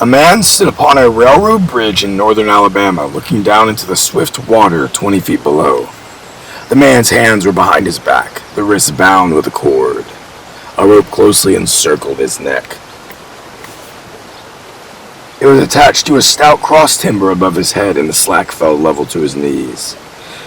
A man stood upon a railroad bridge in northern Alabama, looking down into the swift water 20 feet below. The man's hands were behind his back, the wrists bound with a cord. A rope closely encircled his neck. It was attached to a stout cross timber above his head, and the slack fell level to his knees.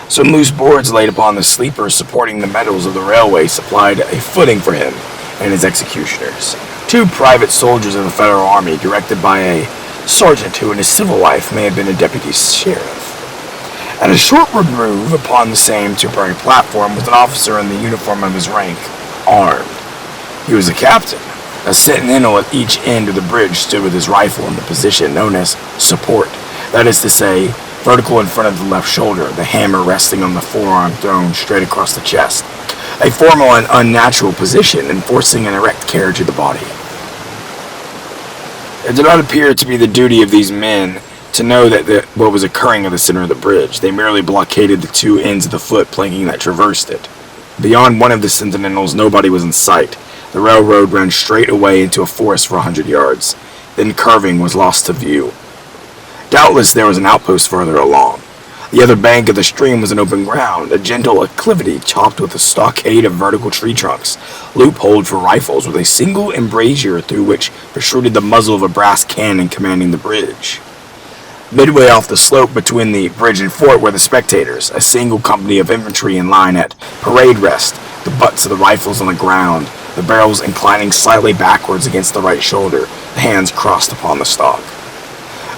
Some loose boards laid upon the sleeper supporting the metals of the railway supplied a footing for him and his executioners. 2 private soldiers of the Federal Army, directed by a sergeant who in his civil life may have been a deputy sheriff. At a short remove upon the same temporary platform was an officer in the uniform of his rank, armed. He was a captain. A sentinel at each end of the bridge stood with his rifle in the position known as support. That is to say, vertical in front of the left shoulder, the hammer resting on the forearm thrown straight across the chest. A formal and unnatural position, enforcing an erect carriage of the body. It did not appear to be the duty of these men to know what was occurring at the center of the bridge. They merely blockaded the two ends of the foot planking that traversed it. Beyond one of the sentinels, nobody was in sight. The railroad ran straight away into a forest for 100 yards. Then curving was lost to view. Doubtless there was an outpost further along. The other bank of the stream was an open ground, a gentle acclivity topped with a stockade of vertical tree trunks, loopholed for rifles with a single embrasure through which protruded the muzzle of a brass cannon commanding the bridge. Midway off the slope between the bridge and fort were the spectators, a single company of infantry in line at parade rest, the butts of the rifles on the ground, the barrels inclining slightly backwards against the right shoulder, the hands crossed upon the stock.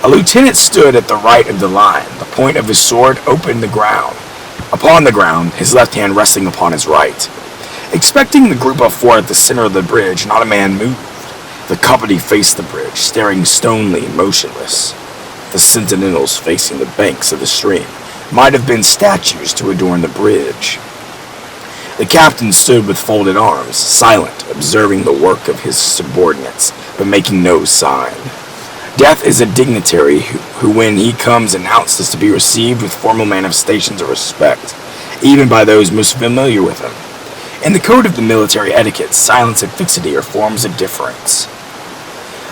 A lieutenant stood at the right of the line, the point of his sword upon the ground, his left hand resting upon his right. Expecting the group of four at the center of the bridge, not a man moved. The company faced the bridge, staring stonily motionless. The sentinels facing the banks of the stream might have been statues to adorn the bridge. The captain stood with folded arms, silent, observing the work of his subordinates, but making no sign. Death is a dignitary who when he comes announced is to be received with formal manifestations of respect, even by those most familiar with him. In the code of the military etiquette, silence and fixity are forms of deference.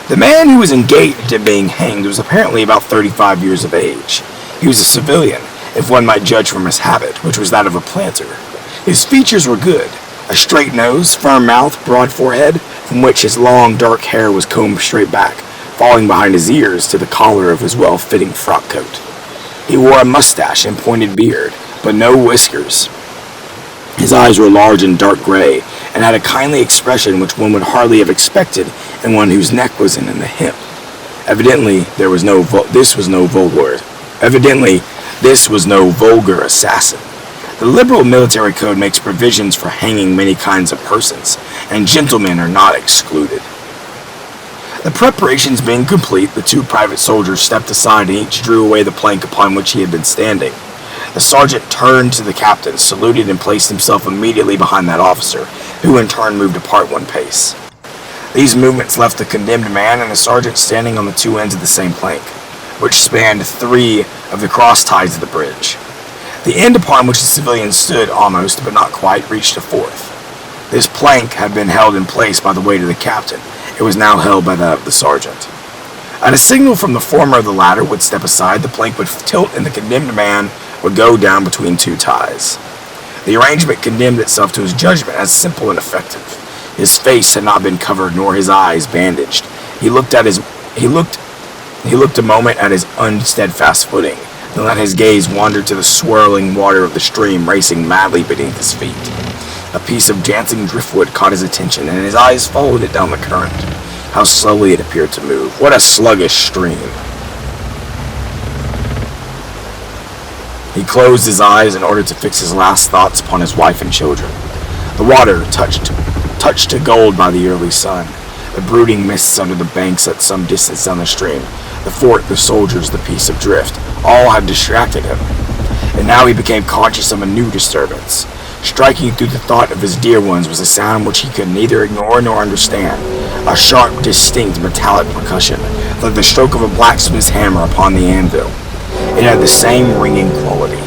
The man who was engaged in being hanged was apparently about 35 years of age. He was a civilian, if one might judge from his habit, which was that of a planter. His features were good, a straight nose, firm mouth, broad forehead, from which his long dark hair was combed straight back, falling behind his ears to the collar of his well-fitting frock coat. He wore a mustache and pointed beard, but no whiskers. His eyes were large and dark gray, and had a kindly expression which one would hardly have expected in one whose neck was in the hip. Evidently, this was no vulgar assassin. The liberal military code makes provisions for hanging many kinds of persons, and gentlemen are not excluded. The preparations being complete, the two private soldiers stepped aside and each drew away the plank upon which he had been standing. The sergeant turned to the captain, saluted, and placed himself immediately behind that officer, who in turn moved apart one pace. These movements left the condemned man and the sergeant standing on the two ends of the same plank, which spanned three of the cross ties of the bridge. The end upon which the civilian stood almost, but not quite, reached a fourth. This plank had been held in place by the weight of the captain. It was now held by that of the sergeant. At a signal from the former, the latter would step aside, the plank would tilt, and the condemned man would go down between two ties. The arrangement condemned itself to his judgment as simple and effective. His face had not been covered, nor his eyes bandaged. He looked a moment at his unsteadfast footing, then let his gaze wander to the swirling water of the stream racing madly beneath his feet. A piece of dancing driftwood caught his attention, and his eyes followed it down the current. How slowly it appeared to move. What a sluggish stream. He closed his eyes in order to fix his last thoughts upon his wife and children. The water, touched to gold by the early sun, the brooding mists under the banks at some distance down the stream, the fort, the soldiers, the piece of drift, all had distracted him. And now he became conscious of a new disturbance. Striking through the thought of his dear ones was a sound which he could neither ignore nor understand, a sharp, distinct, metallic percussion, like the stroke of a blacksmith's hammer upon the anvil. It had the same ringing quality.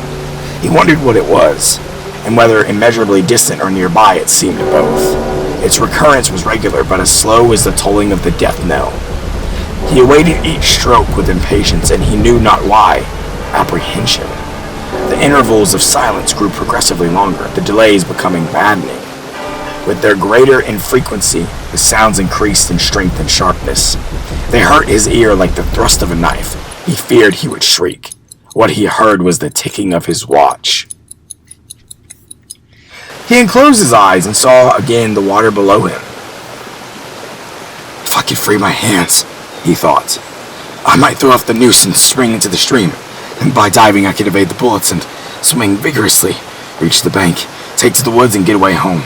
He wondered what it was, and whether immeasurably distant or nearby it seemed to both. Its recurrence was regular, but as slow as the tolling of the death knell. He awaited each stroke with impatience, and he knew not why, apprehension. The intervals of silence grew progressively longer, the delays becoming maddening. With their greater infrequency, the sounds increased in strength and sharpness. They hurt his ear like the thrust of a knife. He feared he would shriek. What he heard was the ticking of his watch. He unclosed his eyes and saw again the water below him. If I could free my hands, he thought, I might throw off the noose and spring into the stream. And by diving I could evade the bullets and, swimming vigorously, reach the bank, take to the woods and get away home.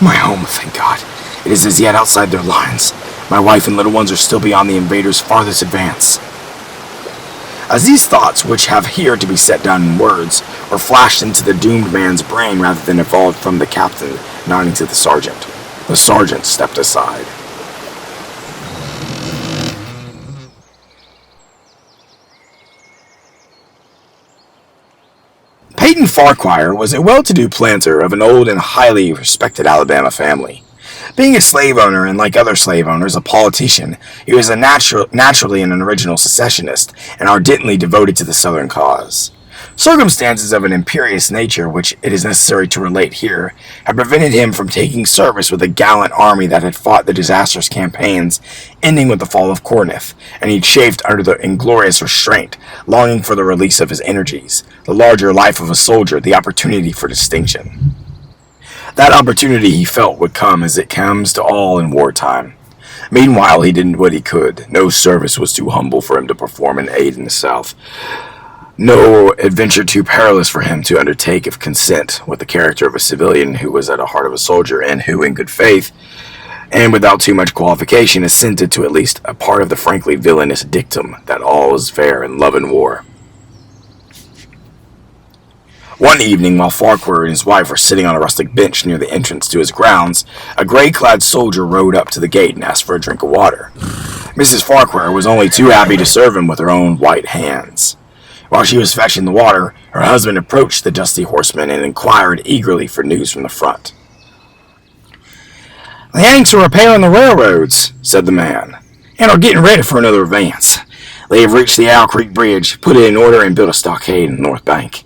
My home, thank God. It is as yet outside their lines. My wife and little ones are still beyond the invaders' farthest advance. As these thoughts, which have here to be set down in words, were flashed into the doomed man's brain rather than evolved from the captain nodding to the sergeant stepped aside. Peyton Farquhar was a well-to-do planter of an old and highly respected Alabama family. Being a slave owner and, like other slave owners, a politician, he was naturally an original secessionist and ardently devoted to the Southern cause. Circumstances of an imperious nature, which it is necessary to relate here, had prevented him from taking service with the gallant army that had fought the disastrous campaigns ending with the fall of Corinth, and he chafed under the inglorious restraint, longing for the release of his energies, the larger life of a soldier, the opportunity for distinction. That opportunity, he felt, would come as it comes to all in wartime. Meanwhile, he did what he could. No service was too humble for him to perform and aid in the South. No adventure too perilous for him to undertake if consent with the character of a civilian who was at the heart of a soldier and who, in good faith, and without too much qualification, assented to at least a part of the frankly villainous dictum that all is fair in love and war. One evening, while Farquhar and his wife were sitting on a rustic bench near the entrance to his grounds, a gray-clad soldier rode up to the gate and asked for a drink of water. Mrs. Farquhar was only too happy to serve him with her own white hands. While she was fetching the water, her husband approached the dusty horseman and inquired eagerly for news from the front. "The Yanks are repairing the railroads," said the man, "and are getting ready for another advance. They have reached the Owl Creek Bridge, put it in order, and built a stockade in the north bank.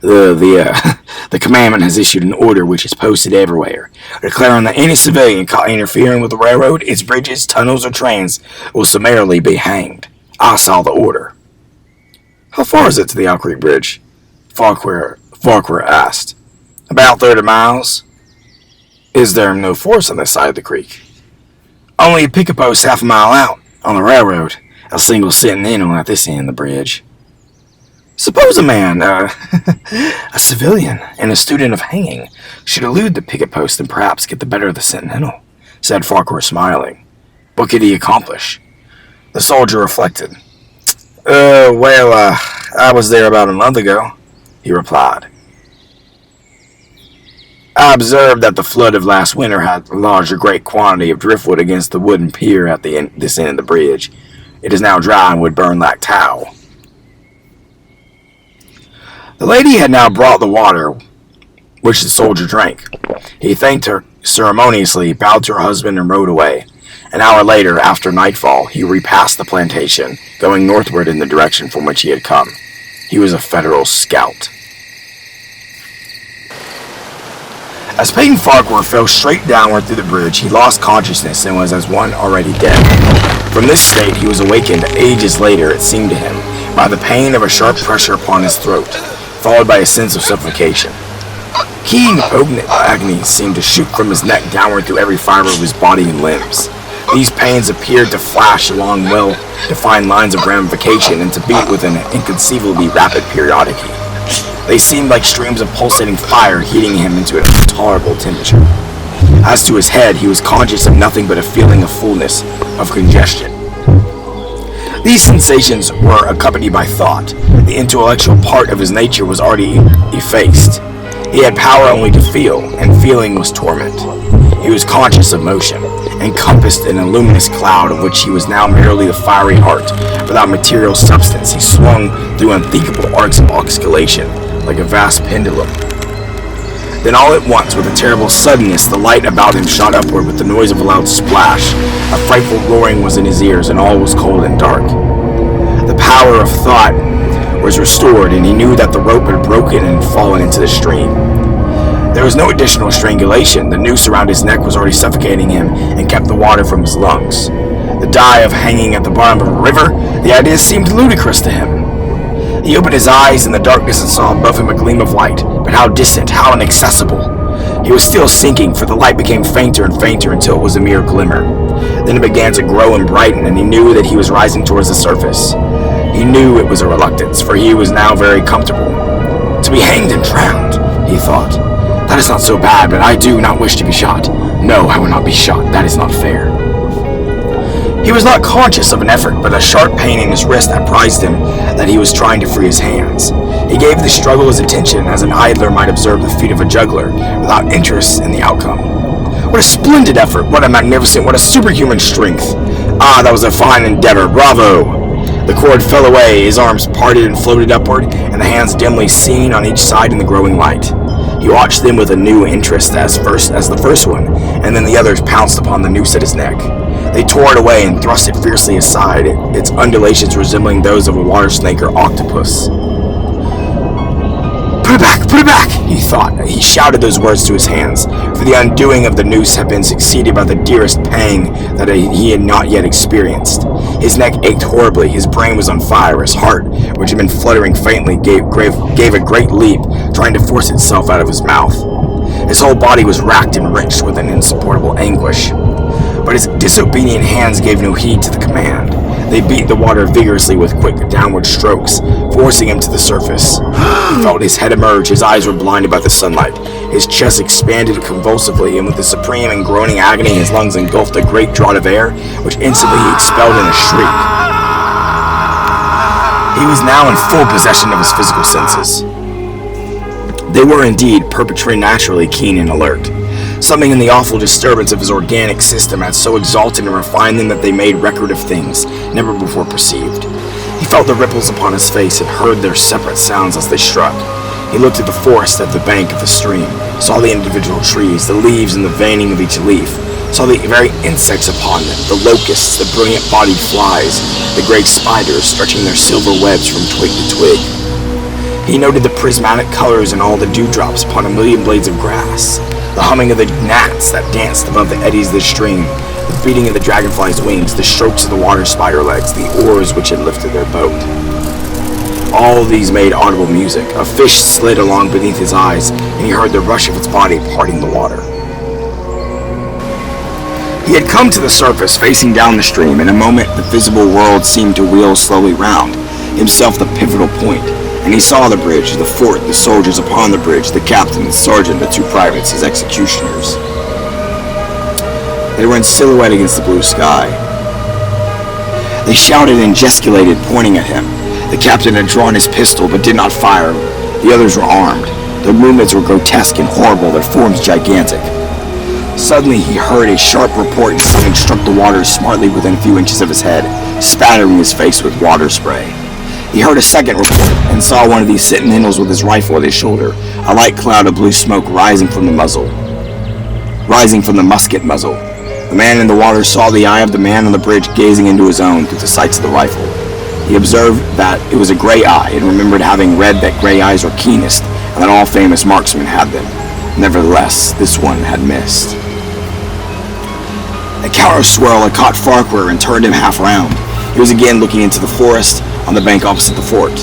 The commandant has issued an order which is posted everywhere, declaring that any civilian caught interfering with the railroad, its bridges, tunnels, or trains will summarily be hanged. I saw the order." "How far is it to the Owl Creek Bridge?" Farquhar asked. "About 30 miles. "Is there no force on this side of the creek?" "Only a picket post half a mile out, on the railroad. A single sentinel at this end of the bridge." "Suppose a man, a civilian, and a student of hanging, should elude the picket post and perhaps get the better of the sentinel," said Farquhar, smiling. "What could he accomplish?" The soldier reflected. I was there about a month ago," he replied. "I observed that the flood of last winter had lodged a great quantity of driftwood against the wooden pier at this end of the bridge. It is now dry and would burn like tow." The lady had now brought the water, which the soldier drank. He thanked her ceremoniously, bowed to her husband, and rode away. An hour later, after nightfall, he repassed the plantation, going northward in the direction from which he had come. He was a Federal scout. As Peyton Farquhar fell straight downward through the bridge, he lost consciousness and was as one already dead. From this state, he was awakened ages later, it seemed to him, by the pain of a sharp pressure upon his throat, followed by a sense of suffocation. Keen, poignant agony seemed to shoot from his neck downward through every fiber of his body and limbs. These pains appeared to flash along well-defined lines of ramification and to beat with an inconceivably rapid periodicity. They seemed like streams of pulsating fire heating him into an intolerable temperature. As to his head, he was conscious of nothing but a feeling of fullness, of congestion. These sensations were accompanied by thought. The intellectual part of his nature was already effaced. He had power only to feel, and feeling was torment. He was conscious of motion, encompassed in a luminous cloud of which he was now merely the fiery heart. Without material substance, he swung through unthinkable arcs of oscillation, like a vast pendulum. Then all at once, with a terrible suddenness, the light about him shot upward with the noise of a loud splash. A frightful roaring was in his ears, and all was cold and dark. The power of thought was restored, and he knew that the rope had broken and fallen into the stream. There was no additional strangulation. The noose around his neck was already suffocating him and kept the water from his lungs. The die of hanging at the bottom of a river, the idea seemed ludicrous to him. He opened his eyes in the darkness and saw above him a gleam of light, but how distant, how inaccessible. He was still sinking, for the light became fainter and fainter until it was a mere glimmer. Then it began to grow and brighten, and he knew that he was rising towards the surface. He knew it was a reluctance, for he was now very comfortable. To be hanged and drowned, he thought. That is not so bad, but I do not wish to be shot. No, I will not be shot. That is not fair. He was not conscious of an effort, but a sharp pain in his wrist apprised him that he was trying to free his hands. He gave the struggle his attention, as an idler might observe the feat of a juggler, without interest in the outcome. What a splendid effort! What a magnificent, what a superhuman strength! Ah, that was a fine endeavor! Bravo! The cord fell away, his arms parted and floated upward, and the hands dimly seen on each side in the growing light. He watched them with a new interest as the first one, and then the others pounced upon the noose at his neck. They tore it away and thrust it fiercely aside, its undulations resembling those of a water snake or octopus. Put it back, he thought. He shouted those words to his hands, for the undoing of the noose had been succeeded by the dearest pang that he had not yet experienced. His neck ached horribly, his brain was on fire, his heart, which had been fluttering faintly, gave a great leap, trying to force itself out of his mouth. His whole body was racked and wrenched with an insupportable anguish. But his disobedient hands gave no heed to the command. They beat the water vigorously with quick downward strokes, forcing him to the surface. He felt his head emerge, his eyes were blinded by the sunlight. His chest expanded convulsively, and with a supreme and groaning agony, his lungs engulfed a great draught of air, which instantly he expelled in a shriek. He was now in full possession of his physical senses. They were indeed preternaturally keen and alert. Something in the awful disturbance of his organic system had so exalted and refined them that they made record of things never before perceived. He felt the ripples upon his face and heard their separate sounds as they struck. He looked at the forest at the bank of the stream, saw the individual trees, the leaves and the veining of each leaf, saw the very insects upon them, the locusts, the brilliant-bodied flies, the great spiders stretching their silver webs from twig to twig. He noted the prismatic colors in all the dewdrops upon a million blades of grass, the humming of the gnats that danced above the eddies of the stream, the beating of the dragonfly's wings, the strokes of the water spider legs, the oars which had lifted their boat. All these made audible music. A fish slid along beneath his eyes, and he heard the rush of its body parting the water. He had come to the surface, facing down the stream. In a moment, the visible world seemed to wheel slowly round, himself the pivotal point. And he saw the bridge, the fort, the soldiers upon the bridge, the captain, the sergeant, the two privates, his executioners. They were in silhouette against the blue sky. They shouted and gesticulated, pointing at him. The captain had drawn his pistol, but did not fire. The others were armed. Their movements were grotesque and horrible, their forms gigantic. Suddenly he heard a sharp report and something struck the water smartly within a few inches of his head, spattering his face with water spray. He heard a second report and saw one of these sentinels with his rifle at his shoulder, a light cloud of blue smoke rising from the musket muzzle. The man in the water saw the eye of the man on the bridge gazing into his own through the sights of the rifle. He observed that it was a gray eye and remembered having read that gray eyes were keenest and that all famous marksmen had them. Nevertheless, this one had missed. A counter swirl had caught Farquhar and turned him half round. He was again looking into the forest on the bank opposite the fort.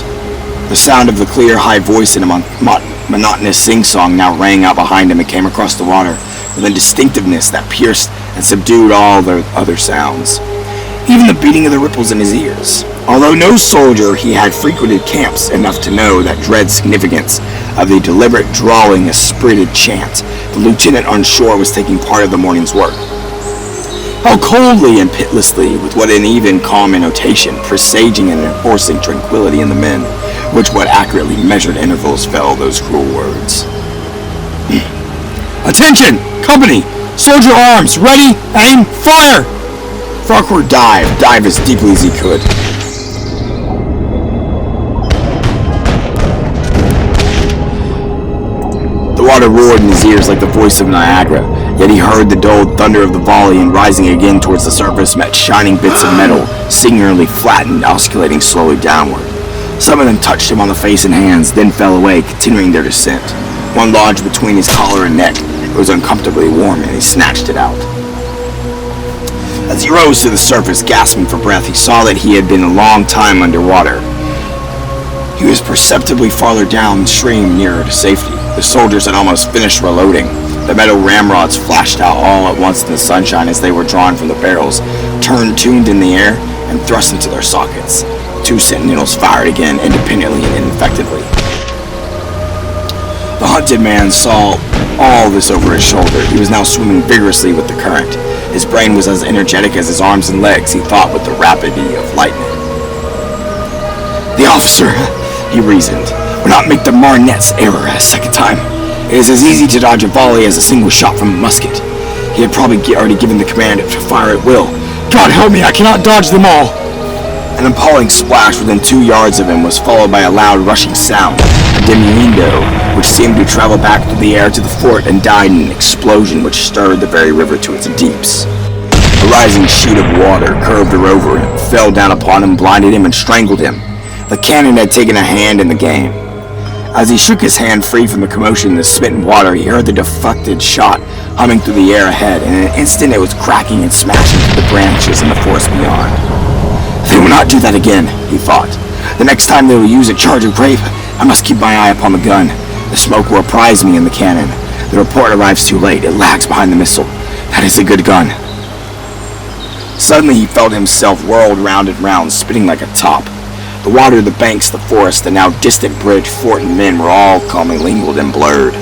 The sound of the clear, high voice in a monotonous sing-song now rang out behind him and came across the water with a distinctiveness that pierced and subdued all the other sounds, even the beating of the ripples in his ears. Although no soldier, he had frequented camps enough to know that dread significance of the deliberate, drawling, spirited chant. The lieutenant on shore was taking part of the morning's work. How coldly and pitilessly, with what an even calm intonation, presaging and enforcing tranquility in the men, which what accurately measured intervals fell those cruel words. Attention! Company! Soldier arms! Ready! Aim! Fire! Farquhar dived as deeply as he could. The water roared in his ears like the voice of Niagara, yet he heard the dull thunder of the volley, and rising again towards the surface met shining bits of metal, singularly flattened, oscillating slowly downward. Some of them touched him on the face and hands, then fell away, continuing their descent. One lodged between his collar and neck. It was uncomfortably warm, and he snatched it out. As he rose to the surface, gasping for breath, he saw that he had been a long time underwater. He was perceptibly farther downstream, nearer to safety. The soldiers had almost finished reloading. The metal ramrods flashed out all at once in the sunshine as they were drawn from the barrels, tuned in the air, and thrust into their sockets. Two sentinels fired again, independently and ineffectively. The hunted man saw All this over his shoulder. He was now swimming vigorously with the current. His brain was as energetic as his arms and legs. He thought with the rapidity of lightning. The officer, he reasoned, would not make the marnette's error a second time. It is as easy to dodge a volley as a single shot from a musket. He had probably already given the command to fire at will. God help me, I cannot dodge them all! An appalling splash within 2 yards of him was followed by a loud rushing sound, a diminuendo, which seemed to travel back through the air to the fort and died in an explosion which stirred the very river to its deeps. A rising sheet of water curved over him, fell down upon him, blinded him, and strangled him. The cannon had taken a hand in the game. As he shook his hand free from the commotion in the smitten water, he heard the deflected shot humming through the air ahead, and in an instant it was cracking and smashing through the branches in the forest beyond. They will not do that again, he thought. The next time they will use a charge of grape, I must keep my eye upon the gun. The smoke will apprise me in the cannon. The report arrives too late. It lags behind the missile. That is a good gun. Suddenly he felt himself whirled round and round, spinning like a top. The water, the banks, the forest, the now distant bridge, fort, and men were all commingled and blurred.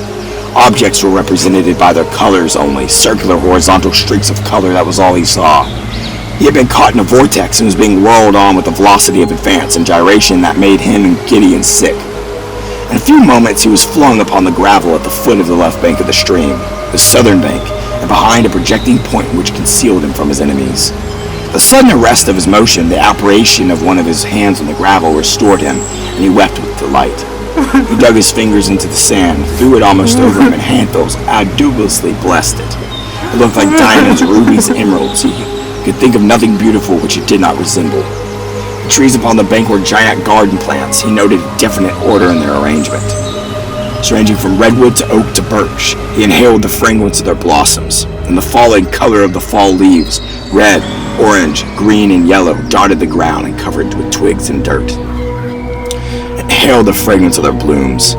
Objects were represented by their colors only, circular horizontal streaks of color, that was all he saw. He had been caught in a vortex and was being whirled on with the velocity of advance and gyration that made him giddy and sick. In a few moments he was flung upon the gravel at the foot of the left bank of the stream, the southern bank, and behind a projecting point which concealed him from his enemies. The sudden arrest of his motion, the operation of one of his hands on the gravel, restored him, and he wept with delight. He dug his fingers into the sand, threw it almost over him, and handfuls audaciously blessed it. It looked like diamonds, rubies, and emeralds. He could think of nothing beautiful which it did not resemble. The trees upon the bank were giant garden plants. He noted definite order in their arrangement. Ranging from redwood to oak to birch, he inhaled the fragrance of their blossoms, and the falling color of the fall leaves, red, orange, green, and yellow, dotted the ground and covered with twigs and dirt. Inhaled the fragrance of their blooms.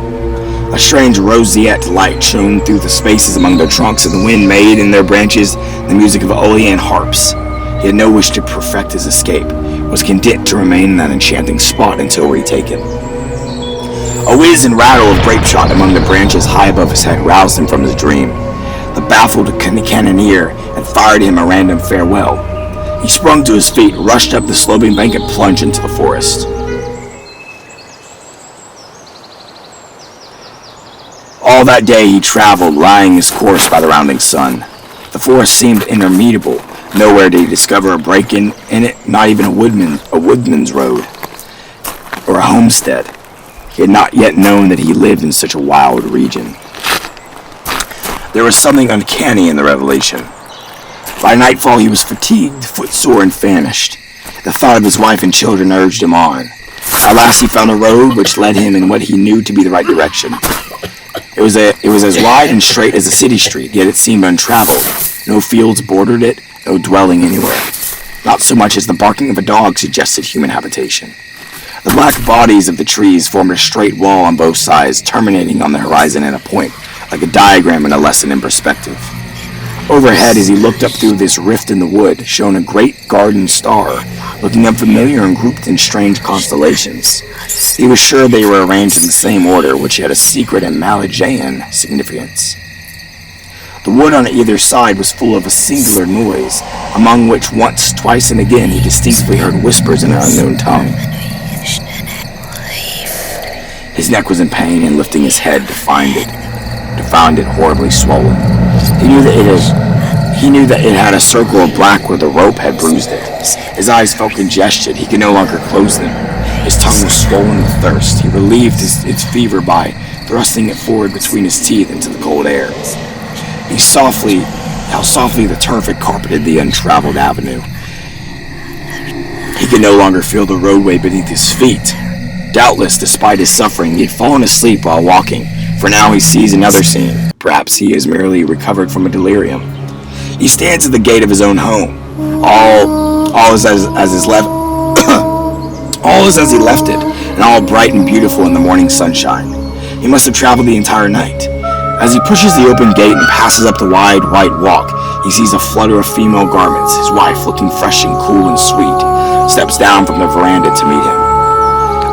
A strange roseate light shone through the spaces among their trunks, and the wind made in their branches the music of Aeolian harps. He had no wish to perfect his escape, was content to remain in that enchanting spot until retaken. A whiz and rattle of grape shot among the branches high above his head roused him from his dream. The baffled cannoneer had fired him a random farewell. He sprung to his feet, rushed up the sloping bank, and plunged into the forest. All that day he traveled, lying his course by the rounding sun. The forest seemed interminable. Nowhere did he discover a break in it, not even a woodman's road, or a homestead. He had not yet known that he lived in such a wild region. There was something uncanny in the revelation. By nightfall he was fatigued, footsore, and famished. The thought of his wife and children urged him on. At last he found a road which led him in what he knew to be the right direction. It was as wide and straight as a city street, yet it seemed untraveled. No fields bordered it, no dwelling anywhere. Not so much as the barking of a dog suggested human habitation. The black bodies of the trees formed a straight wall on both sides, terminating on the horizon at a point, like a diagram in a lesson in perspective. Overhead, as he looked up through this rift in the wood, shone a great garden star, looking unfamiliar and grouped in strange constellations. He was sure they were arranged in the same order, which had a secret and Malayan significance. The wood on either side was full of a singular noise, among which once, twice, and again he distinctly heard whispers in an unknown tongue. His neck was in pain, and lifting his head to find it horribly swollen. He knew that it had a circle of black where the rope had bruised it. His eyes felt congested. He could no longer close them. His tongue was swollen with thirst. He relieved its fever by thrusting it forward between his teeth into the cold air. How softly the turf had carpeted the untraveled avenue. He could no longer feel the roadway beneath his feet. Doubtless, despite his suffering, he had fallen asleep while walking, for now he sees another scene. Perhaps he has merely recovered from a delirium. He stands at the gate of his own home. All is as he left it, and all bright and beautiful in the morning sunshine. He must have traveled the entire night. As he pushes the open gate and passes up the wide white walk, he sees a flutter of female garments. His wife, looking fresh and cool and sweet, steps down from the veranda to meet him.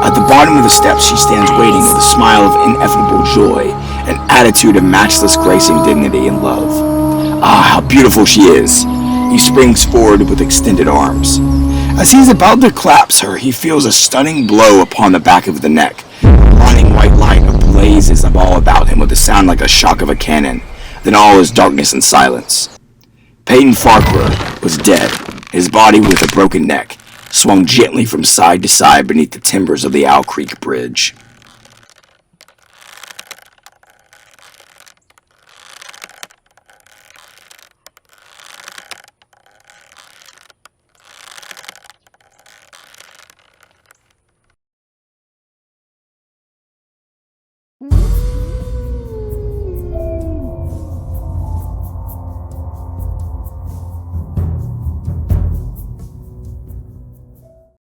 At the bottom of the steps, she stands waiting with a smile of ineffable joy, an attitude of matchless grace and dignity and love. Ah, how beautiful she is! He springs forward with extended arms. As he is about to collapse her, he feels a stunning blow upon the back of the neck. A blinding white light blazes all about him with a sound like a shock of a cannon. Then all is darkness and silence. Peyton Farquhar was dead, his body with a broken neck, swung gently from side to side beneath the timbers of the Owl Creek Bridge.